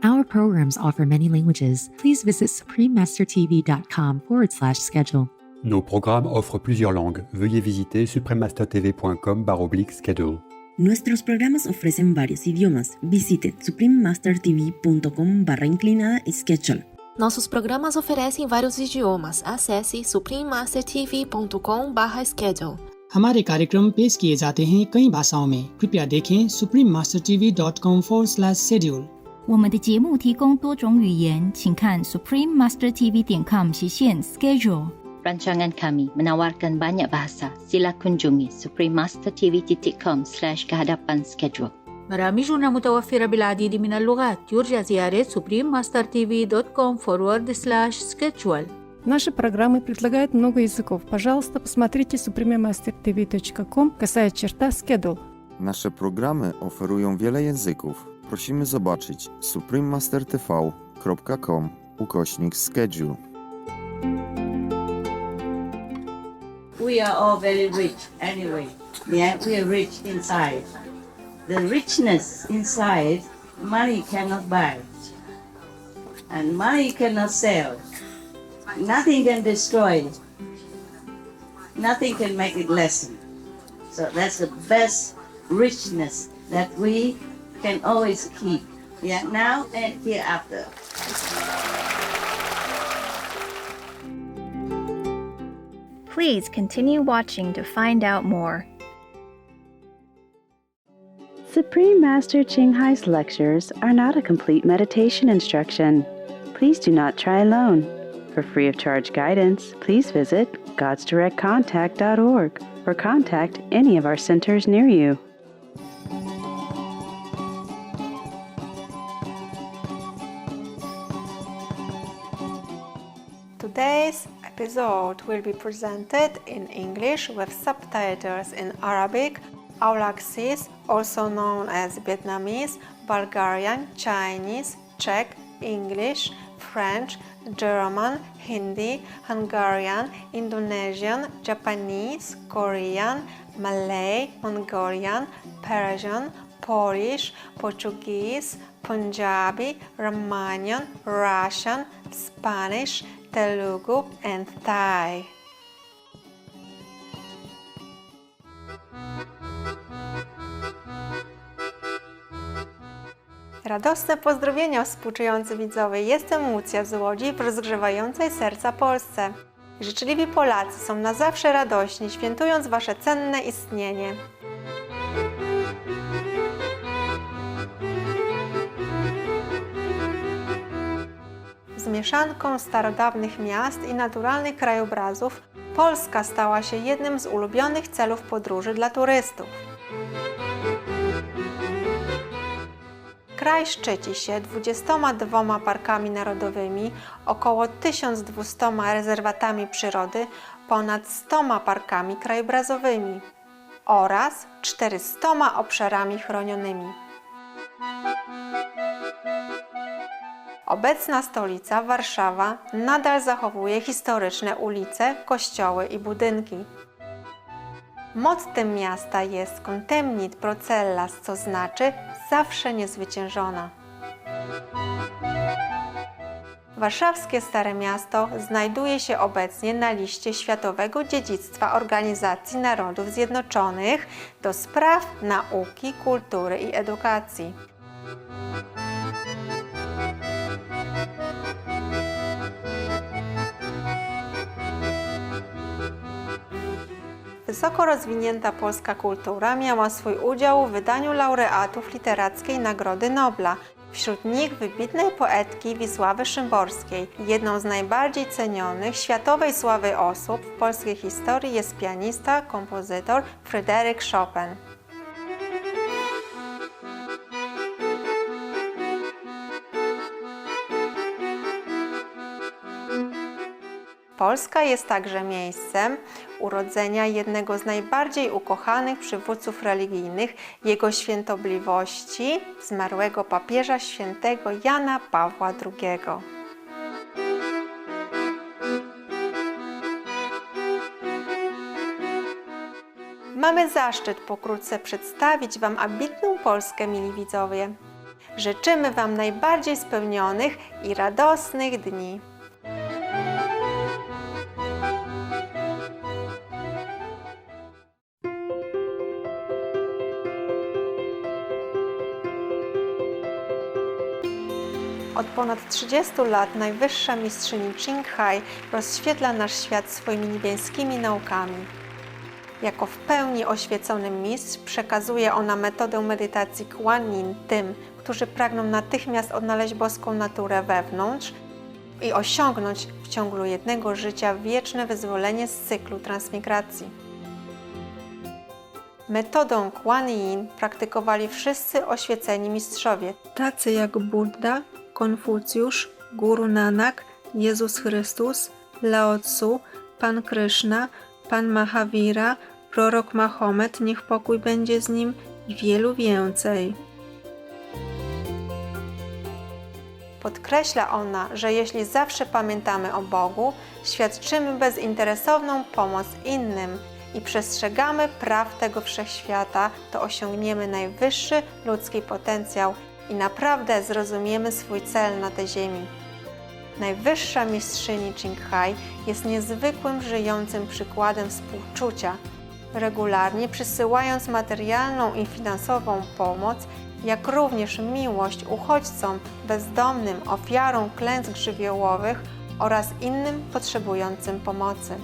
Our programs offer many languages. Please visit suprememastertv.com/schedule. Nos programmes offrent plusieurs langues. Veuillez visiter suprememastertv.com/schedule. Nuestros programas ofrecen varios idiomas. Visite suprememastertv.com/schedule. Nossos programas oferecem vários idiomas. Acesse suprememastertv.com/schedule. हमारे कार्यक्रम पेश किए जाते हैं कई भाषाओं में। कृपया देखें suprememastertv.com/schedule。我们的节目提供多种语言，请看 suprememastertv.com/schedule。 Rancangan kami menawarkan banyak bahasa. Sila kunjungi suprememastertv.com/kehadapan-schedule. برامجنا متوفرة بالعديد من اللغات. يرجى زيارة suprememastertv.com/schedule. Наши программы предлагают много языков. Пожалуйста, посмотрите suprememastertv.com/schedule. Nasze programy oferują wiele języków. Prosimy zobaczyć suprememastertv.com/schedule. We are all very rich anyway. Yeah, we are rich inside. The richness inside, money cannot buy. And money cannot sell. Nothing can destroy it. Nothing can make it lessen. So that's the best richness that we can always keep. Yeah, now and hereafter. Please continue watching to find out more. Supreme Master Ching Hai's lectures are not a complete meditation instruction. Please do not try alone. For free of charge guidance, please visit godsdirectcontact.org or contact any of our centers near you. Today's episode will be presented in English with subtitles in Arabic, Aulaxese, also known as Vietnamese, Bulgarian, Chinese, Czech, English, French, German, Hindi, Hungarian, Indonesian, Japanese, Korean, Malay, Mongolian, Persian, Polish, Portuguese, Punjabi, Romanian, Russian, Spanish, Telugu, and Thai. Radosne pozdrowienia współczujący widzowie. Jestem Łucja z Łodzi w rozgrzewającej serca Polsce. Życzliwi Polacy są na zawsze radośni, świętując Wasze cenne istnienie. Z mieszanką starodawnych miast i naturalnych krajobrazów Polska stała się jednym z ulubionych celów podróży dla turystów. Kraj szczyci się 22 parkami narodowymi, około 1200 rezerwatami przyrody, ponad 100 parkami krajobrazowymi oraz 400 obszarami chronionymi. Obecna stolica, Warszawa, nadal zachowuje historyczne ulice, kościoły i budynki. Mottem miasta jest contemnit procellas, co znaczy zawsze niezwyciężona. Warszawskie Stare Miasto znajduje się obecnie na liście Światowego Dziedzictwa Organizacji Narodów Zjednoczonych do spraw nauki, kultury i edukacji. Wysoko rozwinięta polska kultura miała swój udział w wydaniu laureatów Literackiej Nagrody Nobla, wśród nich wybitnej poetki Wisławy Szymborskiej. Jedną z najbardziej cenionych światowej sławy osób w polskiej historii jest pianista, kompozytor Fryderyk Chopin. Polska jest także miejscem urodzenia jednego z najbardziej ukochanych przywódców religijnych, Jego Świętobliwości, zmarłego papieża świętego Jana Pawła II. Mamy zaszczyt pokrótce przedstawić Wam ambitną Polskę, mili widzowie. Życzymy Wam najbardziej spełnionych i radosnych dni. Od ponad 30 lat najwyższa mistrzyni Ching Hai rozświetla nasz świat swoimi niebieskimi naukami. Jako w pełni oświecony mistrz przekazuje ona metodę medytacji Kuan Yin tym, którzy pragną natychmiast odnaleźć boską naturę wewnątrz i osiągnąć w ciągu jednego życia wieczne wyzwolenie z cyklu transmigracji. Metodę Kuan Yin praktykowali wszyscy oświeceni mistrzowie, tacy jak Buddha, Konfucjusz, Guru Nanak, Jezus Chrystus, Lao Tzu, Pan Kryszna, Pan Mahavira, prorok Mahomet, niech pokój będzie z nim, i wielu więcej. Podkreśla ona, że jeśli zawsze pamiętamy o Bogu, świadczymy bezinteresowną pomoc innym i przestrzegamy praw tego wszechświata, to osiągniemy najwyższy ludzki potencjał i naprawdę zrozumiemy swój cel na tej ziemi. Najwyższa mistrzyni Ching Hai jest niezwykłym, żyjącym przykładem współczucia, regularnie przysyłając materialną i finansową pomoc, jak również miłość uchodźcom, bezdomnym, ofiarom klęsk żywiołowych oraz innym potrzebującym pomocy.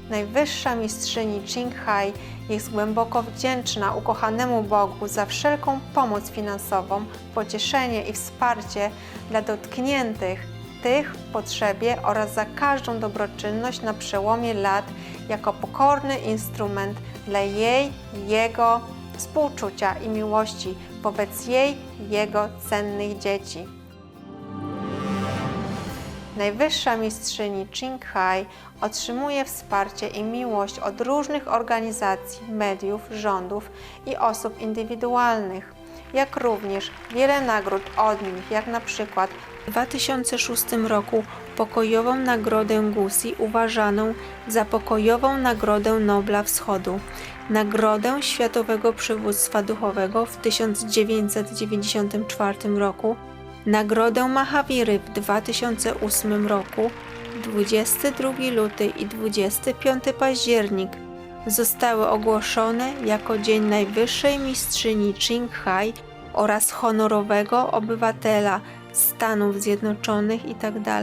Najwyższa mistrzyni Ching Hai jest głęboko wdzięczna ukochanemu Bogu za wszelką pomoc finansową, pocieszenie i wsparcie dla dotkniętych, tych w potrzebie oraz za każdą dobroczynność na przełomie lat jako pokorny instrument dla jej, jego współczucia i miłości wobec jej, jego cennych dzieci. Najwyższa mistrzyni Ching Hai otrzymuje wsparcie i miłość od różnych organizacji, mediów, rządów i osób indywidualnych, jak również wiele nagród od nich, jak na przykład w 2006 roku pokojową Nagrodę Gusi uważaną za pokojową Nagrodę Nobla Wschodu, Nagrodę Światowego Przywództwa Duchowego w 1994 roku, Nagrodę Mahaviry w 2008 roku, 22 luty i 25 październik zostały ogłoszone jako Dzień Najwyższej Mistrzyni Ching Hai oraz honorowego obywatela Stanów Zjednoczonych itd.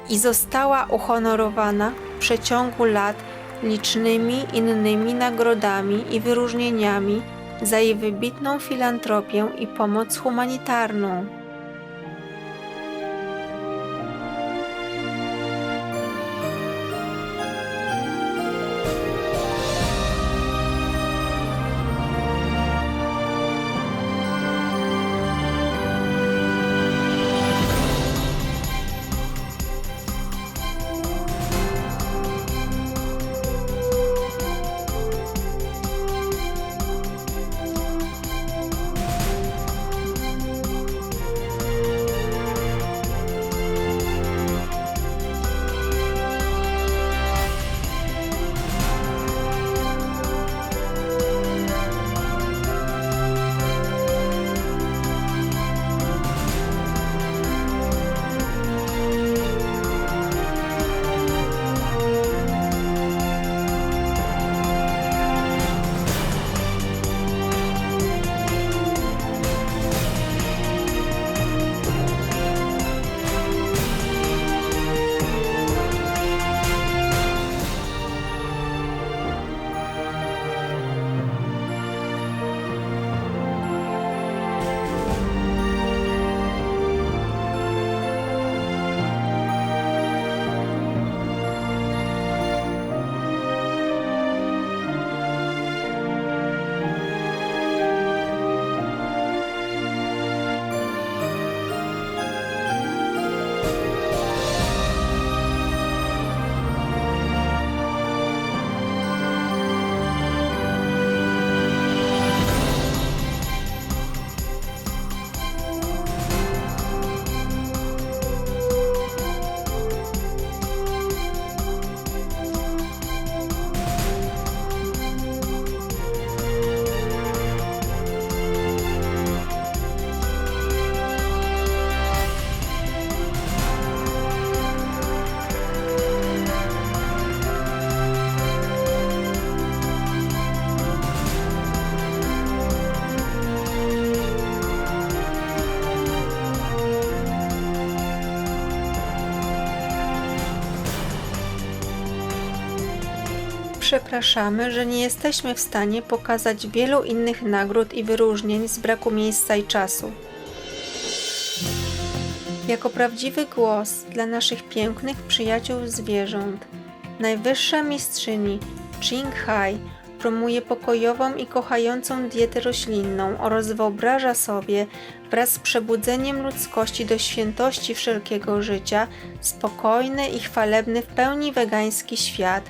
i została uhonorowana w przeciągu lat licznymi innymi nagrodami i wyróżnieniami za jej wybitną filantropię i pomoc humanitarną. Przepraszamy, że nie jesteśmy w stanie pokazać wielu innych nagród i wyróżnień z braku miejsca i czasu. Jako prawdziwy głos dla naszych pięknych przyjaciół zwierząt, najwyższa mistrzyni Ching Hai promuje pokojową i kochającą dietę roślinną oraz wyobraża sobie wraz z przebudzeniem ludzkości do świętości wszelkiego życia spokojny i chwalebny w pełni wegański świat,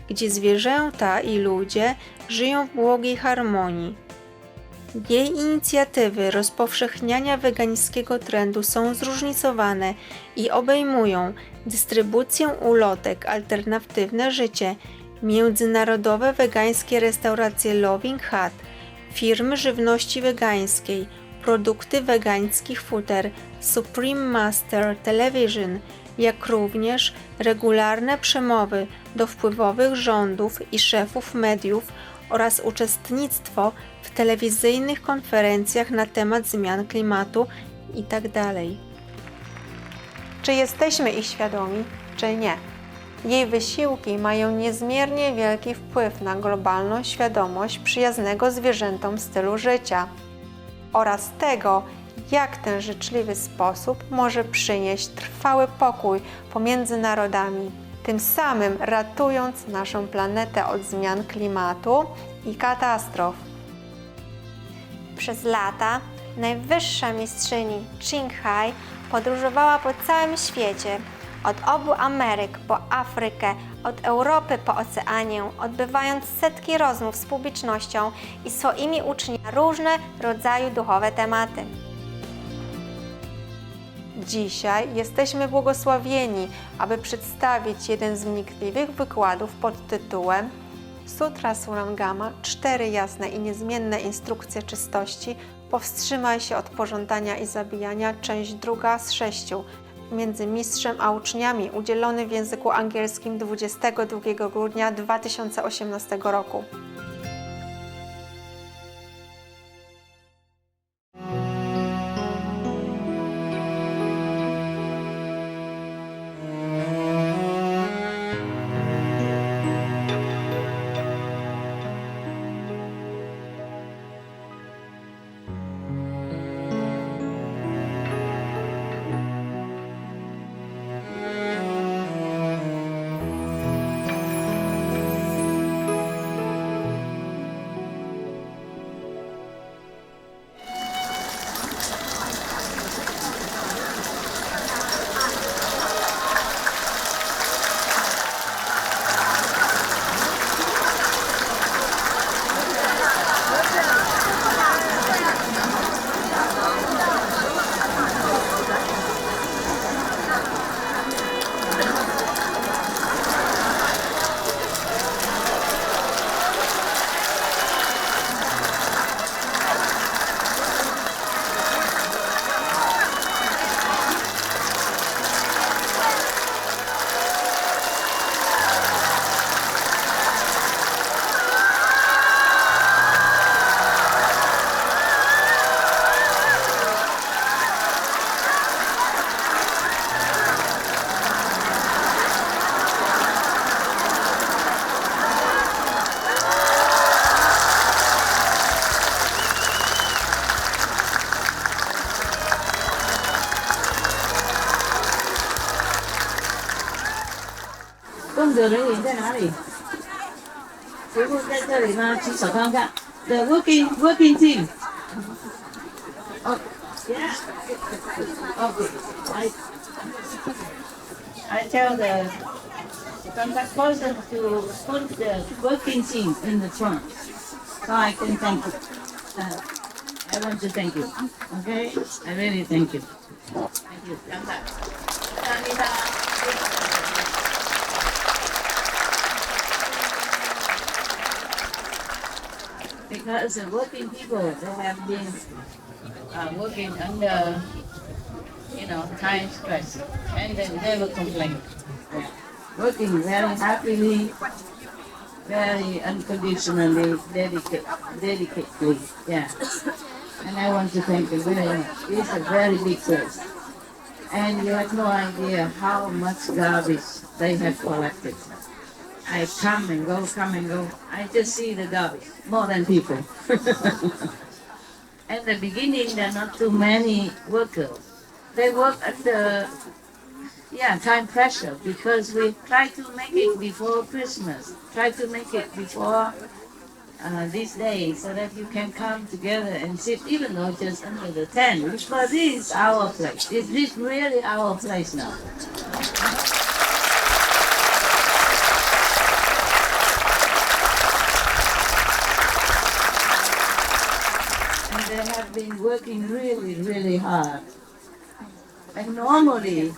gdzie zwierzęta i ludzie żyją w błogiej harmonii. Jej inicjatywy rozpowszechniania wegańskiego trendu są zróżnicowane i obejmują dystrybucję ulotek Alternatywne Życie, międzynarodowe wegańskie restauracje Loving Hut, firmy żywności wegańskiej, produkty wegańskich futer Supreme Master Television, jak również regularne przemowy do wpływowych rządów i szefów mediów oraz uczestnictwo w telewizyjnych konferencjach na temat zmian klimatu itd. Czy jesteśmy ich świadomi, czy nie? Jej wysiłki mają niezmiernie wielki wpływ na globalną świadomość przyjaznego zwierzętom stylu życia oraz tego, jak ten życzliwy sposób może przynieść trwały pokój pomiędzy narodami, tym samym ratując naszą planetę od zmian klimatu i katastrof. Przez lata najwyższa mistrzyni Ching Hai podróżowała po całym świecie, od obu Ameryk po Afrykę, od Europy po Oceanię, odbywając setki rozmów z publicznością i swoimi uczniami na różne rodzaju duchowe tematy. Dzisiaj jesteśmy błogosławieni, aby przedstawić jeden z wnikliwych wykładów pod tytułem Sutra Surangama, 4 jasne i niezmienne instrukcje czystości, powstrzymaj się od pożądania i zabijania, część 2 z 6, między mistrzem a uczniami, udzielony w języku angielskim 22 grudnia 2018 roku. The working team. Oh, yeah. Okay. I tell the contact person to put the working team in the front, so I can thank you. I want to thank you. Okay, I really thank you. Thank you. Because the working people, they have been working under, time stress, and they never complain. Working very happily, very unconditionally, dedicatedly, yeah. And I want to thank you very much. It's a very big place. And you have no idea how much garbage they have collected. I come and go, come and go. I just see the garbage more than people. At the beginning, there are not too many workers. They work under time pressure because we try to make it before Christmas. Try to make it before these days so that you can come together and sit, even though just under the tent. But this is our place. Is this really our place now? And they have been working really, really hard. And normally,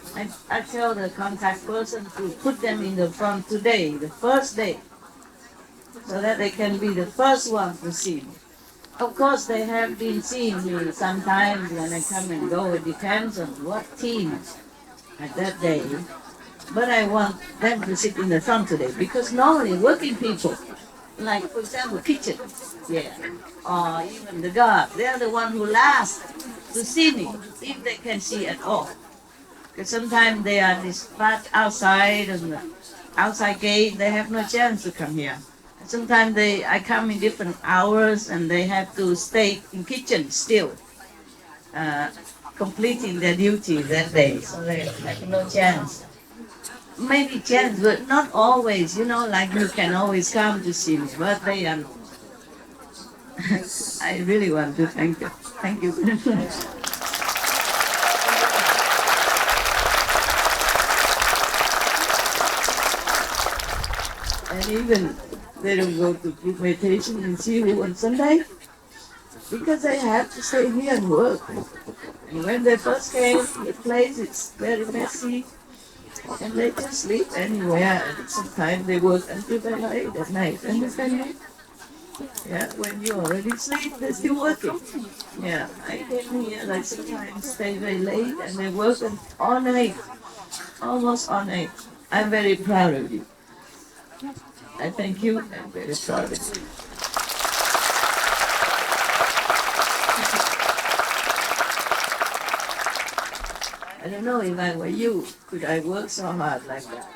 I tell the contact person to put them in the front today, the first day, so that they can be the first one to see me. Of course, they have been seeing me sometimes when I come and go. It depends on what team at that day. But I want them to sit in the front today because normally working people, like for example kitchen, or even the guard, they are the one who last to see me, if they can see at all. Because sometimes they are dispatched outside on the outside gate, they have no chance to come here. Sometimes I come in different hours and they have to stay in kitchen still, completing their duty that day. So they have no chance. Maybe chance, but not always. Like you can always come to see me, but they are not. I really want to thank you. Thank you very much. And even they don't go to group meditation in Sihu on Sunday because they have to stay here and work. And when they first came, the place is very messy and they just sleep anywhere. And sometimes they work until very late at night. Understand me? Yeah, when you already sleep, they're still working. Yeah, I came here, like sometimes stay very late and they work all night, almost all night. I'm very proud of you. I thank you. I'm very proud of you. I don't know if I were you, could I work so hard like that?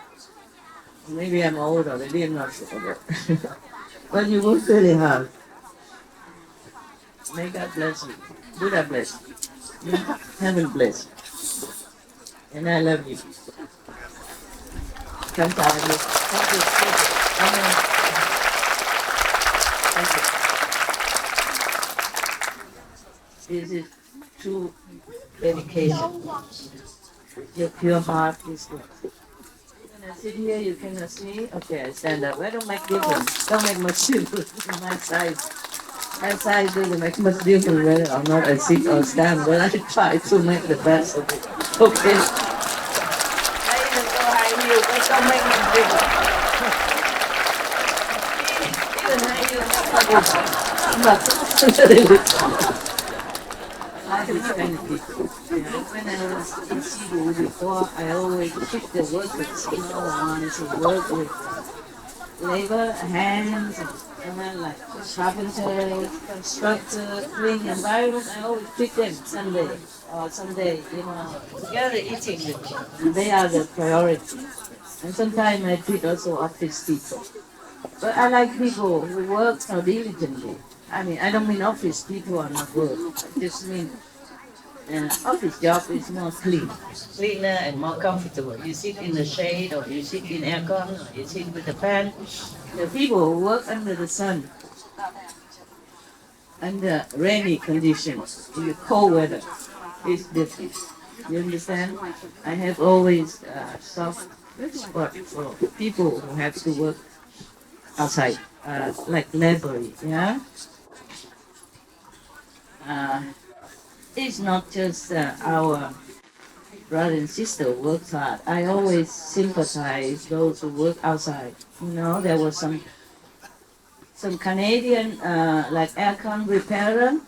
Maybe I'm old already, I'm not sure. But you work really hard. May God bless you. Buddha bless you. Heaven bless you. And I love you. Come to you. Thank you. Amen. Thank you. This is true dedication. Your pure heart is good. When I sit here, you cannot see. Okay, I stand up. I don't make difference. Don't make much difference in my size. My size doesn't make much difference whether or not I sit or stand, but I try to make the best of it. Okay. I even go high heels, but don't make much difference. Even high heels, I do kind of people. When I was in Cebu before, I always picked the workers, the ones who work with labor, hands, and then like carpenters, constructors, clean environment. I always pick them Sunday, together eating with them. And they are the priority. And sometimes I treat also office people. But I like people who work so diligently. I mean, I don't mean office people are not work. I just mean office job is more cleaner and more comfortable. You sit in the shade or you sit in aircon or you sit with the fan. The people who work under the sun, under rainy conditions, in the cold weather, is different. You understand? I have always soft spot for people who have to work outside, like laboring, yeah? It's not just our brother and sister who works hard. I always sympathize those who work outside. There was some Canadian like aircon repairer.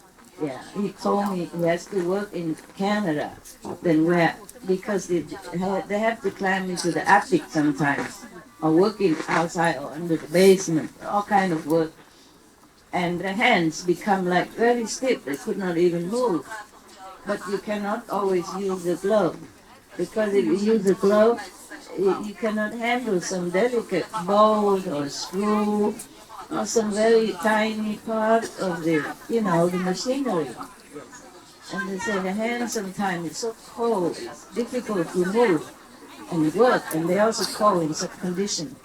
Yeah, he told me he has to work in Canada. Then because they have to climb into the attic sometimes, or working outside or under the basement, all kind of work. And their hands become like very stiff. They could not even move. But you cannot always use the glove, because if you use the glove, you cannot handle some delicate bolt or screw or some very tiny part of the machinery. And they say the hand sometimes is so cold, it's difficult to move and work, and they also cold in such condition.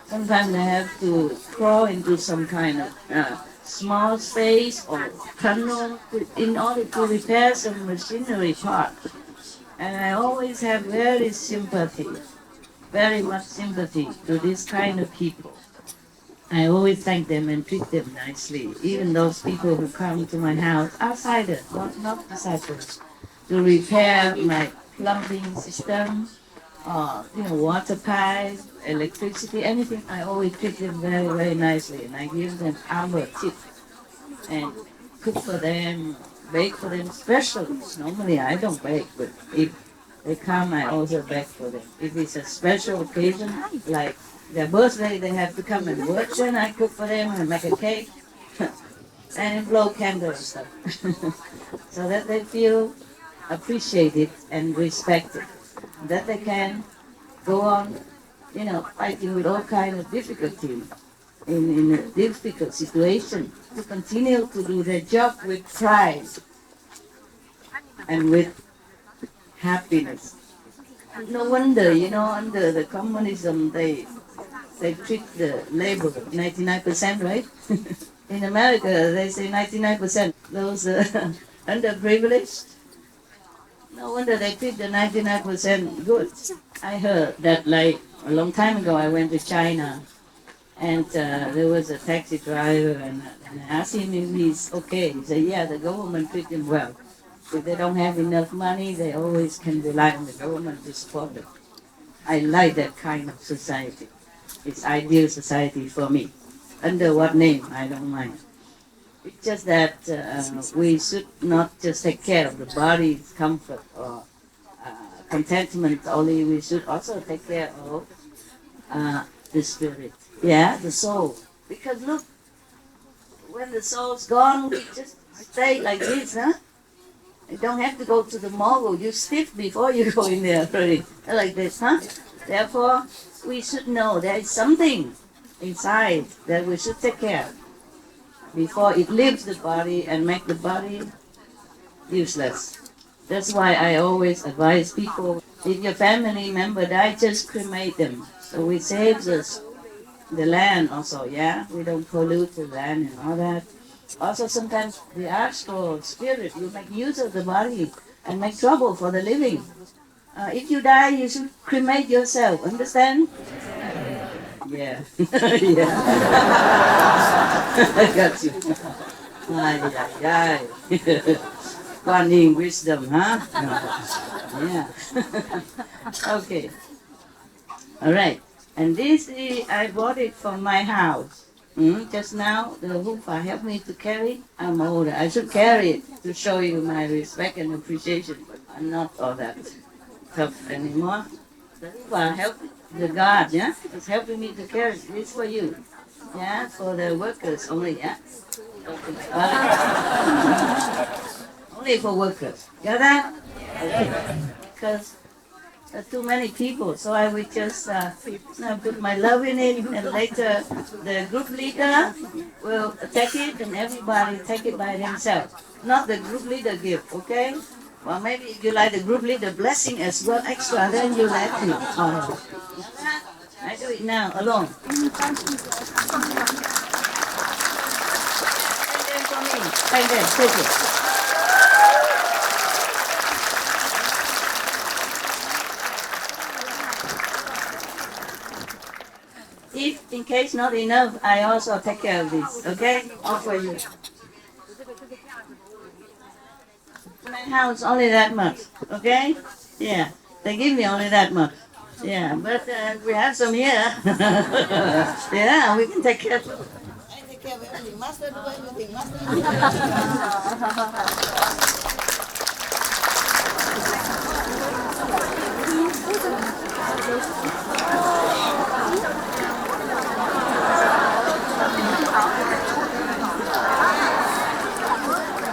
Sometimes they have to crawl into some kind of small space or tunnel in order to repair some machinery part. And I always have very much sympathy to this kind of people. I always thank them and treat them nicely, even those people who come to my house, outsiders, not disciples, to repair my plumbing system, water pipe, electricity, anything. I always treat them very, very nicely, and I give them our tip and cook for them, bake for them specially. Normally I don't bake, but if they come, I also bake for them. If it's a special occasion, like their birthday, they have to come and work, then I cook for them and make a cake and blow candles and stuff. So that they feel appreciated and respected. That they can go on, fighting with all kinds of difficulty in a difficult situation, to continue to do their job with pride and with happiness. No wonder, under the communism, they treat the labor 99%, right? In America, they say 99%. Those underprivileged, no wonder they treat the 99% good. I heard that like a long time ago I went to China and there was a taxi driver and I asked him if he's okay. He said, yeah, the government treat him well. If they don't have enough money, they always can rely on the government to support them. I like that kind of society. It's ideal society for me. Under what name, I don't mind. It's just that we should not just take care of the body's comfort or contentment only. We should also take care of the spirit, the soul. Because look, when the soul's gone, we just stay like this, huh? You don't have to go to the mall. You stiff before you go in there already, like this, huh? Therefore, we should know there is something inside that we should take care of before it leaves the body and make the body useless. That's why I always advise people, if your family member died, just cremate them. So it saves us the land also, we don't pollute the land and all that. Also sometimes the astral spirit will make use of the body and make trouble for the living. If you die, you should cremate yourself, understand? Yeah. Yeah. I got you. Finding wisdom, huh? Yeah. Okay. All right. And this, I bought it from my house. Just now, the Hufa helped me to carry. I'm older. I should carry it to show you my respect and appreciation, but I'm not all that tough anymore. The Hufa helped the guard, is helping me to carry this for you. For the workers only, Only for workers. Got that? Because too many people, so I will just put my love in it, and later the group leader will take it, and everybody take it by themselves. Not the group leader give, okay? Well, maybe if you like the group leader blessing as well extra, then you let me. I do it now, alone. And then for me, like that, take it. If in case not enough, I also take care of this, okay? All for you. My house only that much, okay? Yeah, they give me only that much. Yeah, but we have some here. Yeah, we can take care of it. I take care of everything. Master do everything. Master do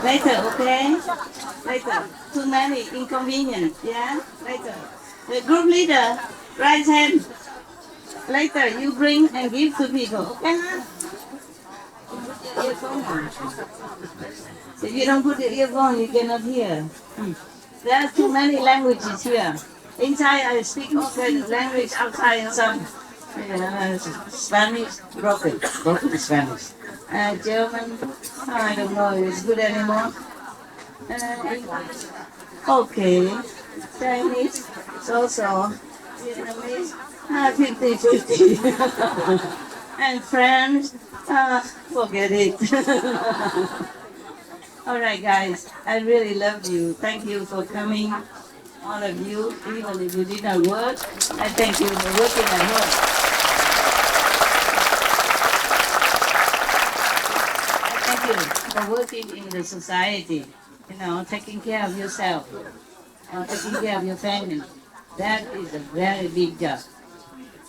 Later, okay? Later. Too many inconvenience, Later. The group leader Right hand. Later, you bring and give to people. Okay, huh? Put your earphone on. If you don't put your earphone, you cannot hear. There are too many languages here. Inside, I speak all kinds of language. Outside, some Spanish, broken Spanish. German, I don't know if it's good anymore. English, okay. Chinese, it's also Vietnamese, 50-50. And French, forget it. All right, guys, I really love you. Thank you for coming, all of you, even if you did not work. I thank you for working at home. I thank you for working in the society, taking care of yourself, taking care of your family. That is a very big job.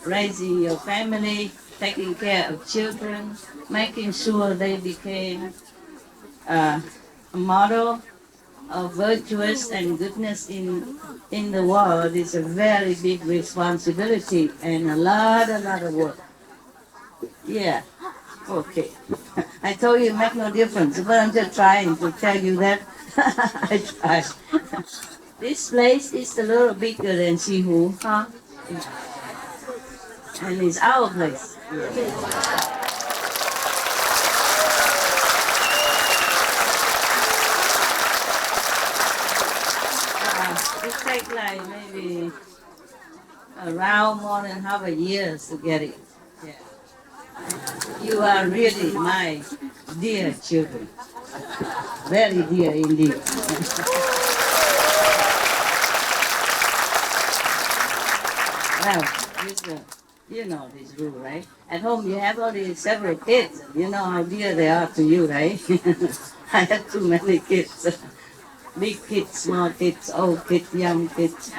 Raising your family, taking care of children, making sure they became a model of virtuous and goodness in the world is a very big responsibility and a lot of work. Yeah, okay. I told you it make no difference, but I'm just trying to tell you that I try. This place is a little bigger than Sihu, huh? And it's our place. It takes like maybe around more than half a year to get it. Yeah. You are really my dear children. Very dear indeed. Well, you know this rule, right? At home you have only several kids. You know how dear they are to you, right? I have too many kids. Big kids, small kids, old kids, young kids,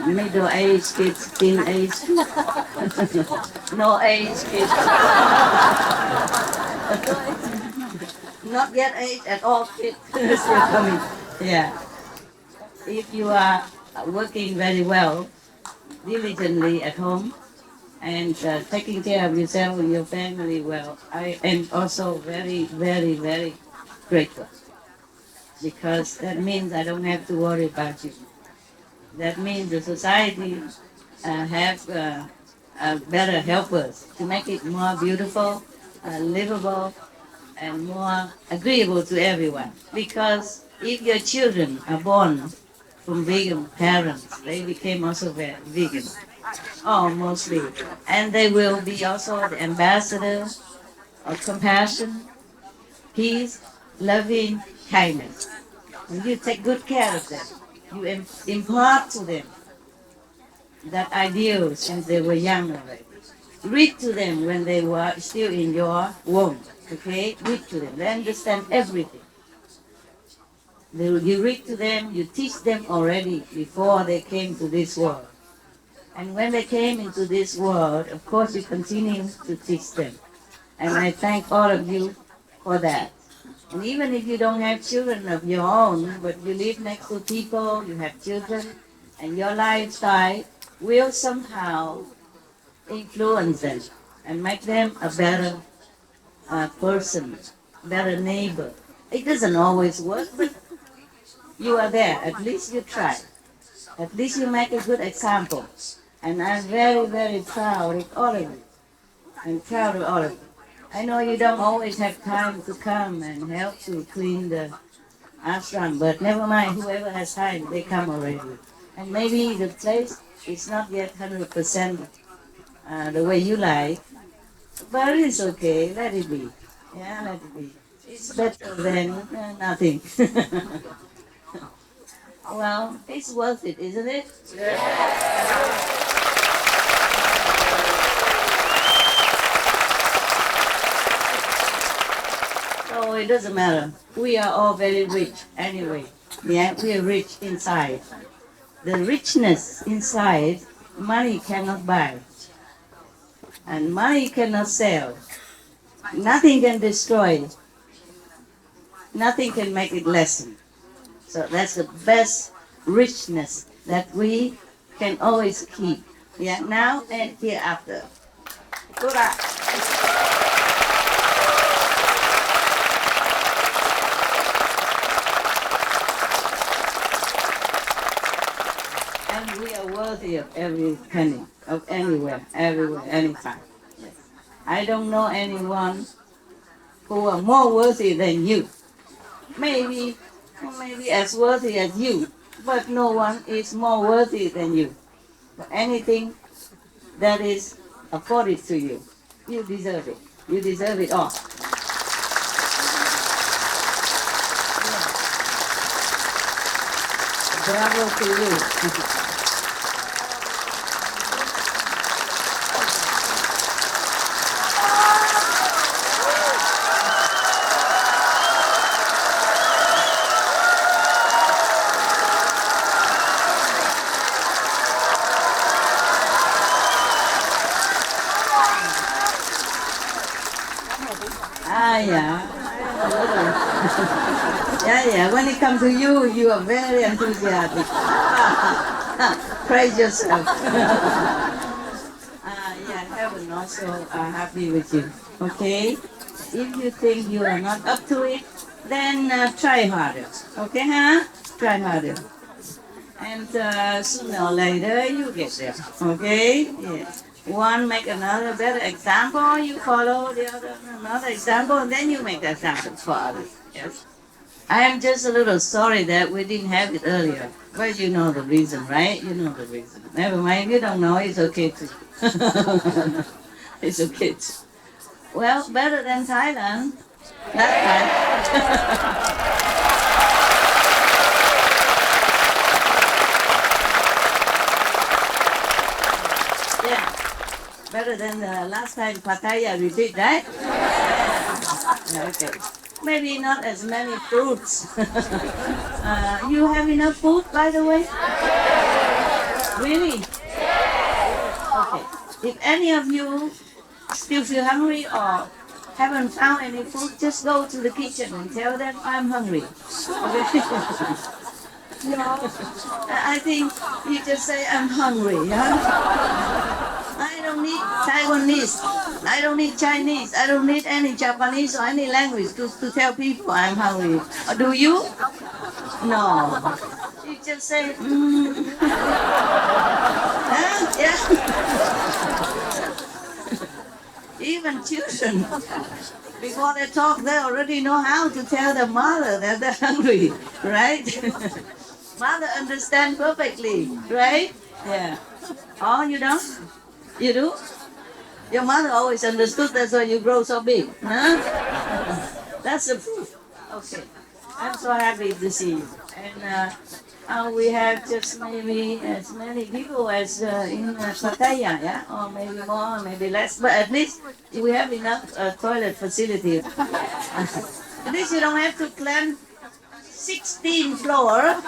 middle-aged kids, teenage, no age kids. Not yet age at all kids. Still coming. Yeah. If you are working very well, diligently at home, and taking care of yourself and your family well, I am also very, very, very grateful. Because that means I don't have to worry about you. That means the society have better helpers to make it more beautiful, livable, and more agreeable to everyone. Because if your children are born from vegan parents, they became also vegan. Oh, mostly. And they will be also the ambassador of compassion, peace, loving, kindness. And you take good care of them. You impart to them that ideal since they were young already. Read to them when they were still in your womb. Okay? Read to them. They understand everything. You read to them, you teach them already before they came to this world. And when they came into this world, of course you continue to teach them. And I thank all of you for that. And even if you don't have children of your own, but you live next to people, you have children, and your lifestyle will somehow influence them and make them a better person, better neighbor. It doesn't always work, but you are there. At least you try. At least you make a good example. And I'm very, very proud of all of you. I'm proud of all of you. I know you don't always have time to come and help to clean the ashram, but never mind, whoever has time, they come already. And maybe the place is not yet 100% the way you like, but it's okay, let it be. Yeah, let it be. It's better than nothing. Well, it's worth it, isn't it? Yeah. So it doesn't matter. We are all very rich anyway. Yeah, we are rich inside. The richness inside, money cannot buy. And money cannot sell. Nothing can destroy it. Nothing can make it lessen. So that's the best richness that we can always keep. Yeah, now and hereafter. Tura. And we are worthy of every penny, of anywhere, everywhere, anytime. Yes. I don't know anyone who are more worthy than you. Maybe as worthy as you, but no one is more worthy than you. For anything that is afforded to you, you deserve it. You deserve it all. Bravo to you. Yeah. Yeah. When it comes to you, you are very enthusiastic. Praise yourself. Heaven also happy with you. Okay? If you think you are not up to it, then try harder. Okay, huh? Try harder. And sooner or later, you get there. Okay? Yeah. One make another better example, you follow the other another example, and then you make the examples for others. Yes. I am just a little sorry that we didn't have it earlier. But you know the reason, right? You know the reason. Never mind, if you don't know, it's okay too. It's okay too. Well, better than Thailand. Last time. Better than the last time Pattaya we did, right? Okay. Maybe not as many fruits. You have enough food, by the way? Really? Okay. If any of you still feel hungry or haven't found any food, just go to the kitchen and tell them I'm hungry. Okay? I think you just say I'm hungry. Yeah? I don't need Taiwanese. I don't need Chinese. I don't need any Japanese or any language to tell people I'm hungry. Do you? No. You just say, Yeah. Even children, before they talk, they already know how to tell their mother that they're hungry, right? Mother understands perfectly, right? Yeah. Oh, you don't? You do? Your mother always understood, that's why you grow so big. Huh? That's the proof. Okay. I'm so happy to see you. And we have just maybe as many people as in Pattaya, yeah? Or maybe more, maybe less. But at least we have enough toilet facility. At least you don't have to climb 16 floors.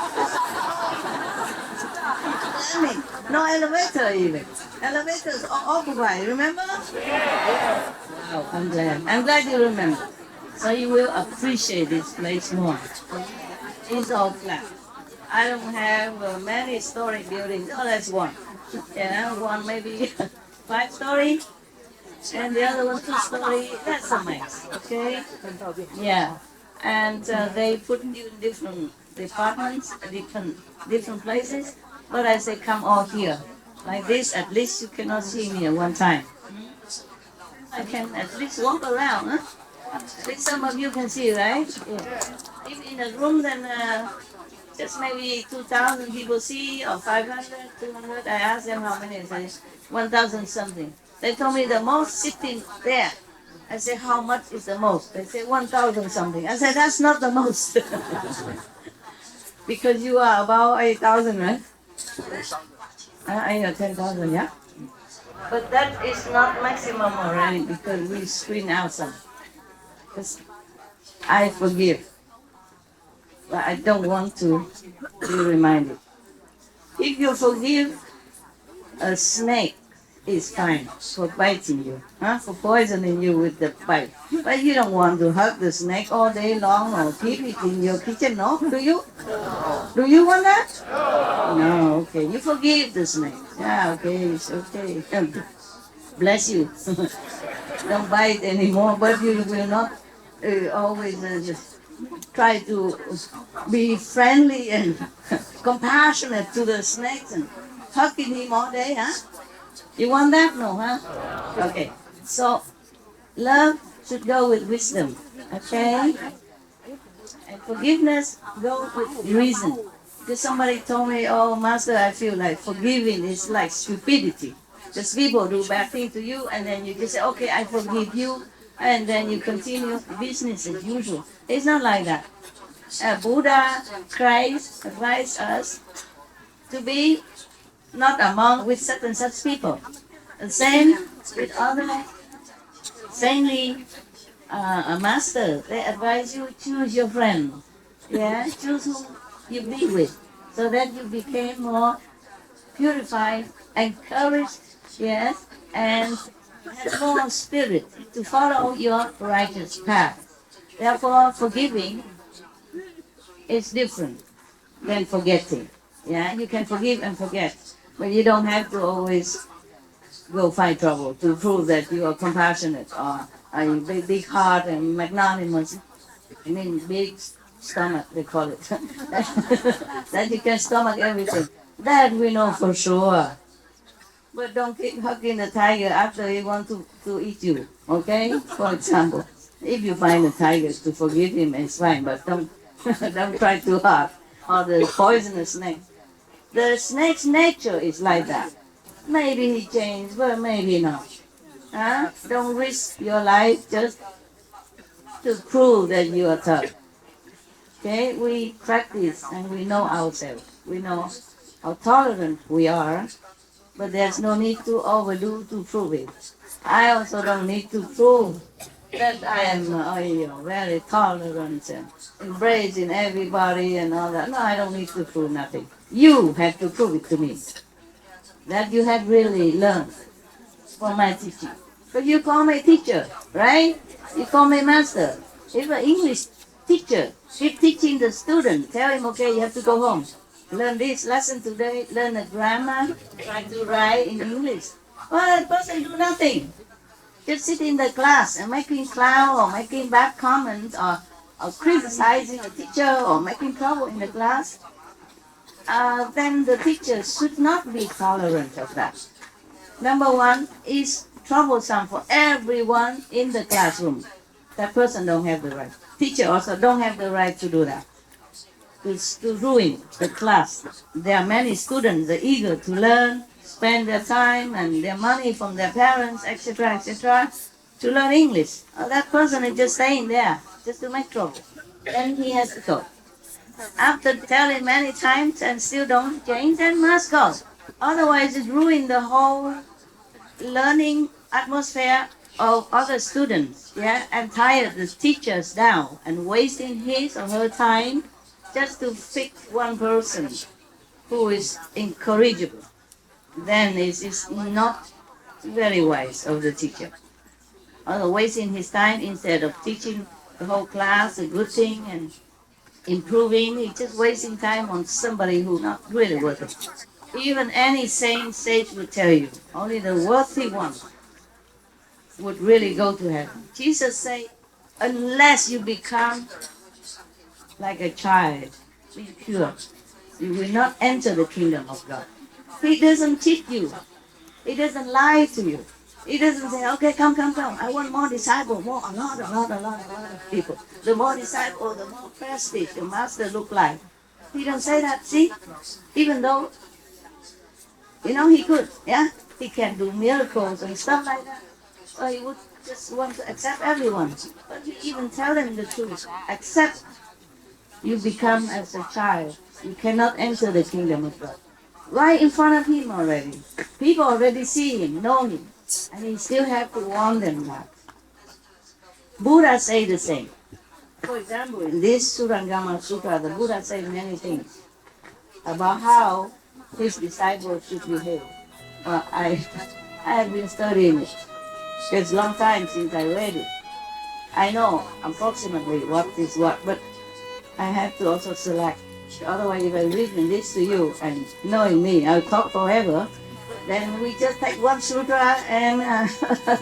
No elevator even. Elevators are occupied, remember? Yeah. Wow, I'm glad. I'm glad you remember. So you will appreciate this place more. It's all flat. I don't have many story buildings. Oh, that's one. Yeah, one maybe 5-story, and the other one 2-story. That's a mess. Okay? Yeah. And they put you in different departments, different places. But I say, come all here. Like this, at least you cannot see me at one time. I can at least walk around. Huh? At least some of you can see, right? Yeah. If in a room, then just maybe 2,000 people see, or 500, 200. I asked them how many. They say 1,000 something. They told me the most sitting there. I said, how much is the most? They say 1,000 something. I said, that's not the most. Because you are about 8,000, right? I know 10,000, yeah? But that is not maximum already because we screen out some. Because I forgive. But I don't want to be reminded. If you forgive a snake is fine for biting you, for poisoning you with the bite. But you don't want to hug the snake all day long or keep it in your kitchen, no? Do you? Do you want that? No, okay. You forgive the snake. Yeah, okay, it's okay. Bless you. Don't bite anymore, but you will not always just try to be friendly and compassionate to the snakes and hugging him all day, huh? You want that? No, huh? Okay. So, love should go with wisdom, okay? And forgiveness goes with reason. Because somebody told me, oh, Master, I feel like forgiving is like stupidity. Because people do bad things to you, and then you just say, okay, I forgive you, and then you continue business as usual. It's not like that. Buddha, Christ advised us to be not among with such and such people. The same with other saintly master. They advise you choose your friend. Yeah, choose who you be with, so that you became more purified, encouraged, yes, and have more spirit to follow your righteous path. Therefore, forgiving is different than forgetting. Yeah, you can forgive and forget, but you don't have to always go find trouble to prove that you are compassionate or are you big heart and magnanimous. I mean, big stomach, they call it. That you can stomach everything. That we know for sure. But don't keep hugging the tiger after he wants to eat you, okay? For example, if you find a tiger to forgive him, it's fine, but don't don't try too hard. Or the poisonous snake. The snake's nature is like that. Maybe he changed, but maybe not. Huh? Don't risk your life just to prove that you are tough. Okay, we practice and we know ourselves. We know how tolerant we are, but there's no need to overdo to prove it. I also don't need to prove that I am very tolerant and embracing everybody and all that. No, I don't need to prove nothing. You have to prove it to me that you have really learned from my teaching. But you call me teacher, right? You call me master. If an English teacher keep teaching the student, tell him, okay, you have to go home. Learn this lesson today, learn the grammar, try to write in English. Well, that person do nothing. Just sit in the class and making clown or making bad comments or criticizing the teacher or making trouble in the class. Then the teacher should not be tolerant of that. Number one is troublesome for everyone in the classroom. That person don't have the right. Teacher also don't have the right to do that. To ruin the class. There are many students that are eager to learn, spend their time and their money from their parents, etc., to learn English. That person is just staying there, just to make trouble. Then he has to go. After telling many times and still don't change, then must go. Otherwise, it ruins the whole learning atmosphere of other students, yeah, and tire the teachers down and wasting his or her time just to fix one person who is incorrigible. Then it's not very wise of the teacher. Or wasting his time instead of teaching the whole class a good thing and improving, he's just wasting time on somebody who's not really worth it. Even any sane sage would tell you, only the worthy one would really go to heaven. Jesus said, unless you become like a child, be pure, you will not enter the kingdom of God. He doesn't cheat you. He doesn't lie to you. He doesn't say, okay, come. I want more disciples, a lot of people. The more disciples, the more prestige the master look like. He don't say that, see? Even though, he could, yeah? He can do miracles and stuff like that. So he would just want to accept everyone. But he even tell them the truth. Accept you become as a child. You cannot enter the kingdom of God. Right in front of him already. People already see him, know him. And he still have to warn them that. Buddha say the same. For example, in this Surangama Sutra, the Buddha said many things about how his disciples should behave. Well, I have been studying it. It's a long time since I read it. I know approximately what is what, but I have to also select. Otherwise, if I read this to you, and knowing me, I'll talk forever, then we just take one sutra and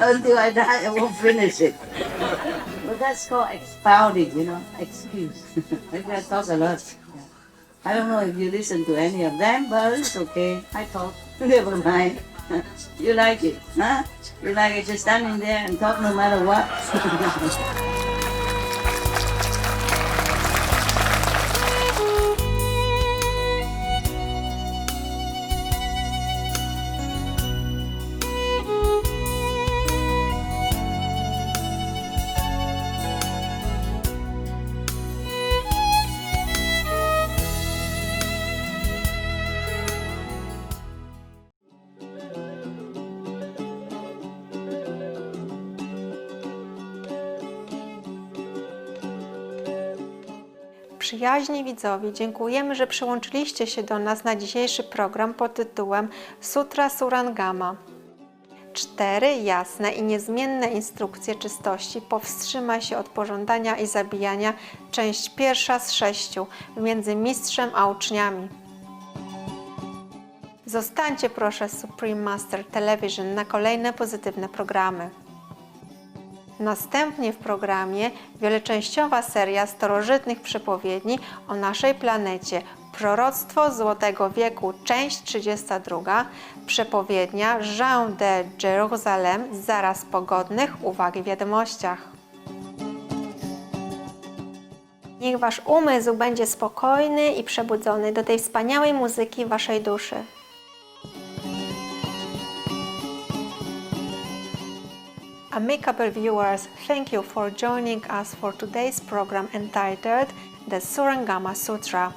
until I die, I won't finish it. But that's called expounding, excuse. Maybe I talk a lot. I don't know if you listen to any of them, but it's okay. I talk. Never mind. You like it, huh? You like it just standing there and talk no matter what? Przyjaźni widzowie, dziękujemy, że przyłączyliście się do nas na dzisiejszy program pod tytułem Sutra Surangama. 4 jasne i niezmienne instrukcje czystości powstrzyma się od pożądania i zabijania, część 1 z 6, między mistrzem a uczniami. Zostańcie proszę z Supreme Master Television na kolejne pozytywne programy. Następnie w programie wieleczęściowa seria starożytnych przepowiedni o naszej planecie, Proroctwo Złotego Wieku, część 32, przepowiednia Jean de Jérusalem, zaraz po godnych uwagi wiadomościach. Niech Wasz umysł będzie spokojny i przebudzony do tej wspaniałej muzyki Waszej duszy. Amicable viewers, thank you for joining us for today's program entitled The Surangama Sutra.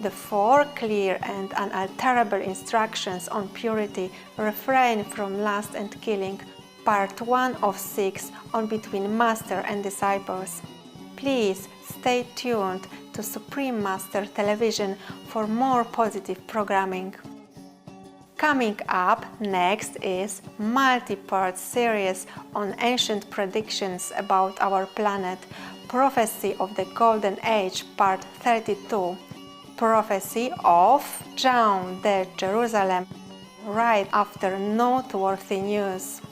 The 4 clear and unalterable instructions on purity, refrain from lust and killing, part 1 of 6 on between Master and Disciples. Please stay tuned to Supreme Master Television for more positive programming. Coming up next is multi-part series on ancient predictions about our planet, Prophecy of the Golden Age, part 32, Prophecy of Jean de Jérusalem, right after noteworthy news.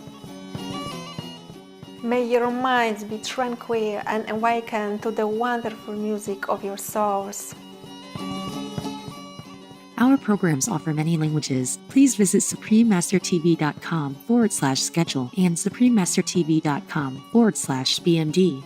May your minds be tranquil and awaken to the wonderful music of your souls. Our programs offer many languages. Please visit suprememastertv.com/schedule and suprememastertv.com/BMD.